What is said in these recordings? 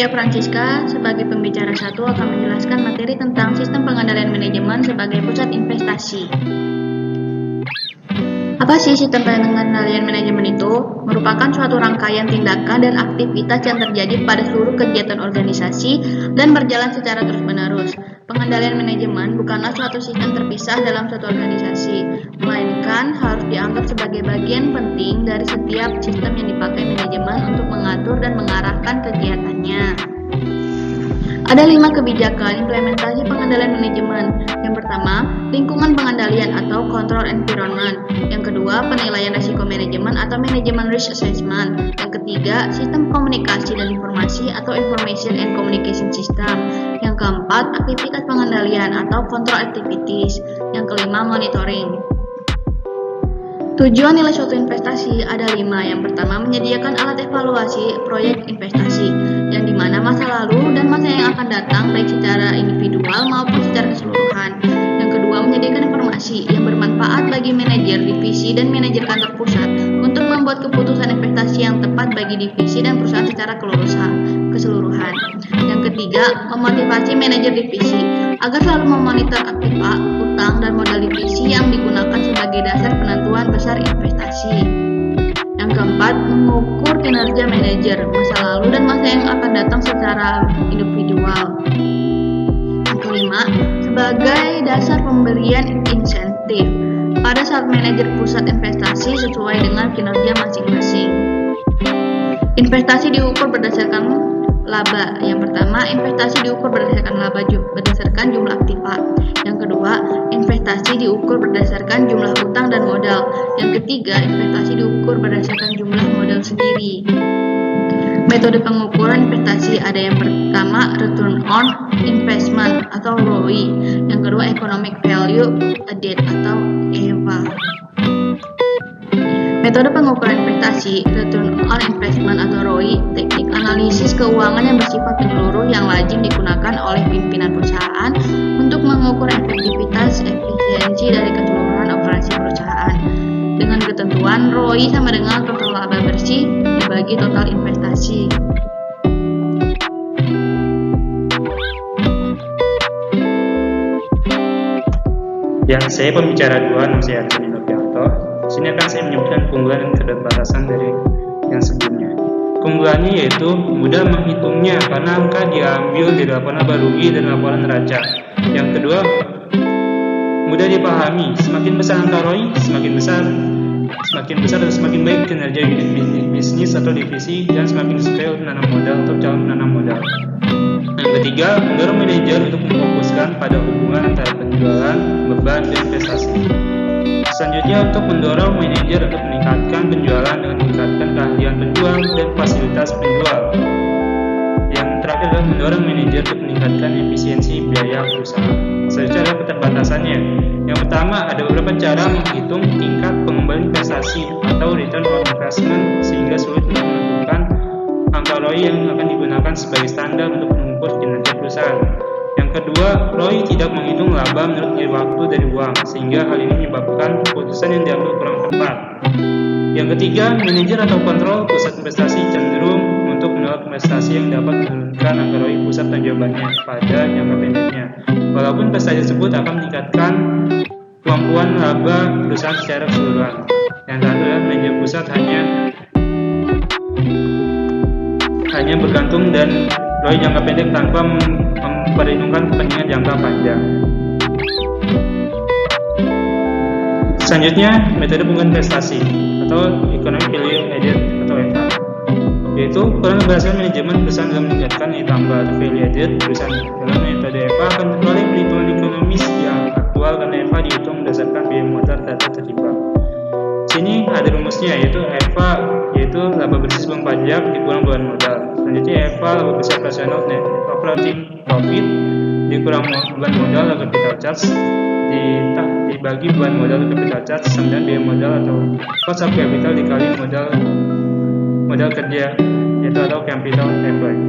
Maria Francisca sebagai pembicara satu akan menjelaskan materi tentang sistem pengendalian manajemen sebagai pusat investasi. Apa sih sistem pengendalian manajemen itu? Merupakan suatu rangkaian tindakan dan aktivitas yang terjadi pada seluruh kegiatan organisasi dan berjalan secara terus-menerus. Pengendalian manajemen bukanlah suatu sistem terpisah dalam suatu organisasi, melainkan harus dianggap sebagai bagian penting dari setiap sistem yang dipakai manajemen untuk mengatur dan mengarahkan kegiatannya. Ada 5 kebijakan implementasi pengendalian manajemen. Yang pertama, lingkungan pengendalian atau control environment. Yang kedua, penilaian risiko manajemen atau manajemen risk assessment. Yang ketiga, sistem komunikasi dan informasi atau information and communication system. Yang keempat, aktivitas pengendalian atau control activities. Yang kelima, monitoring. Tujuan nilai suatu investasi ada 5. Yang pertama, menyediakan alat evaluasi proyek investasi, yang dimana masa lalu dan masa yang akan datang baik secara individual maupun secara keseluruhan. Yang kedua, menyediakan informasi yang bermanfaat bagi manajer divisi dan manajer kantor pusat untuk membuat keputusan investasi yang tepat bagi divisi dan perusahaan secara keseluruhan. Yang ketiga, memotivasi manajer divisi agar selalu memonitor aktiva, utang, dan modal divisi yang digunakan sebagai dasar penentuan besar investasi. Yang keempat, mengukur kinerja manajer masa lalu dan masa yang akan datang secara individual. Yang kelima, sebagai dasar pemberian insentif pada saat manajer pusat investasi sesuai dengan kinerja masing-masing. Investasi diukur berdasarkan laba. Yang pertama, investasi diukur berdasarkan jumlah aktiva. Yang kedua, investasi diukur berdasarkan jumlah utang dan modal. Yang ketiga, investasi diukur berdasarkan jumlah modal sendiri. Metode pengukuran investasi ada yang pertama, return on investment atau ROI. Yang kedua, economic value added atau EVA. Metode pengukuran investasi, return on investment atau ROI, teknik analisis keuangan yang bersifat menyeluruh yang lazim digunakan oleh pimpinan perusahaan untuk mengukur efisiensi dari keseluruhan operasi perusahaan. Dengan ketentuan ROI sama dengan total laba bersih dibagi total investasi. Yang saya pembicara 2, nama saya Arjuni Novianto. Di sini akan saya menyebutkan keunggulan dan keterbatasan dari yang sebelumnya. Keunggulannya yaitu mudah menghitungnya karena angka diambil dari laporan laba rugi dan laporan neraca. Yang kedua, mudah dipahami. Semakin besar angka ROI, semakin besar atau semakin baik kinerja unit bisnis atau divisi dan semakin disukai penanam modal atau calon penanam modal. Yang ketiga, mendorong manajer untuk memfokuskan pada hubungan antara penjualan, beban, dan investasi. Selanjutnya, untuk mendorong manajer untuk meningkatkan penjualan dengan meningkatkan keahlian penjual dan fasilitas penjual. Yang terakhir adalah mendorong manajer untuk meningkatkan efisiensi biaya perusahaan. Selanjutnya adalah keterbatasannya. Yang pertama, ada beberapa cara menghitung tingkat pengembalian investasi atau return on investment sehingga sulit untuk menentukan angka ROI yang akan digunakan sebagai standar untuk mengukur kinerja perusahaan. Yang kedua, ROI tidak menghitung laba menurut nilai waktu dari uang, sehingga hal ini menyebabkan keputusan yang diambil kurang tepat. Yang ketiga, manajer atau kontrol pusat investasi cenderung untuk menolak investasi yang dapat menurunkan angka ROI pusat tanggungannya pada jangka pendeknya, walaupun investasi tersebut akan meningkatkan kemampuan laba perusahaan secara keseluruhan. Yang terakhir adalah manajer pusat hanya bergantung dan ROI jangka pendek tanpa memperhitungkan kepentingan jangka panjang. Selanjutnya, metode pengukuran investasi atau economic value added atau EVA, yaitu ukuran keberhasilan manajemen perusahaan dalam meningkatkan nilai tambah atau value added perusahaan. Dalam metode EVA akan memperoleh perhitungan ekonomis yang aktual karena EVA dihitung berdasarkan biaya modal data terlibat. Sini ada rumusnya, yaitu EVA yaitu laba bersih sebelum pajak dikurang beban modal. Selanjutnya EVA laba bersih operasional net operating profit dikurang beban modal atau capital charge dibagi beban modal atau capital charge sama dengan biaya modal atau cost of capital dikali modal kerja yaitu atau capital employed.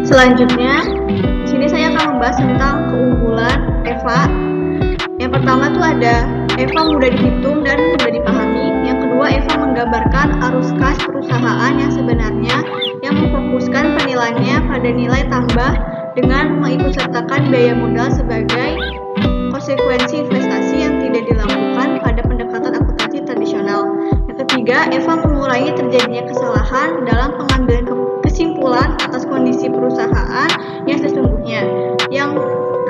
Selanjutnya, di sini saya akan membahas tentang keunggulan EVA. Yang pertama tuh ada EVA mudah dihitung dan mudah dipahami. Yang kedua kedua, Eva menggambarkan arus kas perusahaan yang sebenarnya yang memfokuskan penilaiannya pada nilai tambah dengan mengikutsertakan biaya modal sebagai konsekuensi investasi yang tidak dilakukan pada pendekatan akuntansi tradisional. Yang ketiga, Eva mengurangi terjadinya kesalahan dalam pengambilan kesimpulan atas kondisi perusahaan yang sesungguhnya. Yang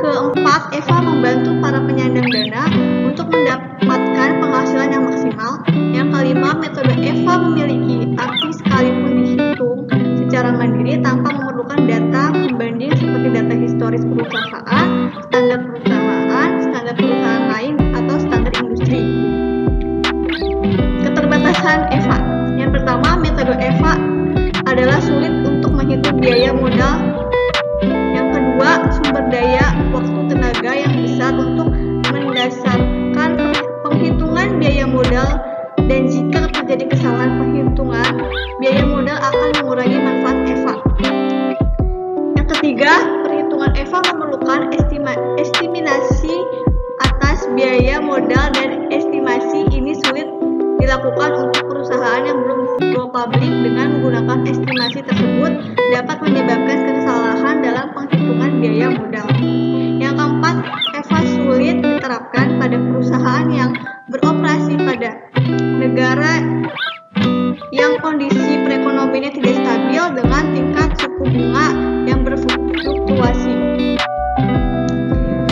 keempat, Eva membantu para penyandang dana untuk mendapatkan penghasilan yang maksimal. Yang kelima, metode Eva memiliki arti sekalipun dihitung secara mandiri tanpa memerlukan data pembanding seperti data historis perusahaan, standar perusahaan lain, atau standar industri. Keterbatasan Eva. Yang pertama, metode Eva adalah sulit untuk menghitung biaya modal. Yang kedua, sumber daya, waktu, tenaga yang besar untuk mendasarkan penghitungan biaya modal, dan jika terjadi kesalahan penghitungan biaya modal akan mengurangi manfaat Eva. Yang ketiga, perhitungan Eva memerlukan estimasi atas biaya modal, dan estimasi ini sulit dilakukan untuk perusahaan yang belum go public. Dengan menggunakan estimasi tersebut dapat menyebabkan kesalahan dalam penghitungan biaya modal. Yang keempat, Eva sulit diterapkan pada perusahaan yang beroperasi pada negara yang kondisi perekonomiannya tidak stabil dengan tingkat suku bunga yang berfluktuasi.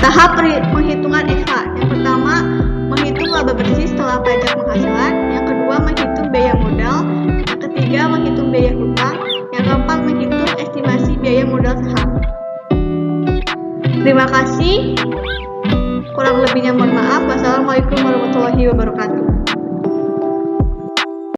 Tahap penghitungan Eva. Yang pertama, menghitung laba bersih setelah pajak penghasilan. Yang kedua, menghitung biaya modal. Yang ketiga, menghitung biaya hutang. Yang keempat, menghitung estimasi biaya modal saham. Terima kasih. Kurang lebihnya mohon maaf. Wassalamualaikum warahmatullahi wabarakatuh.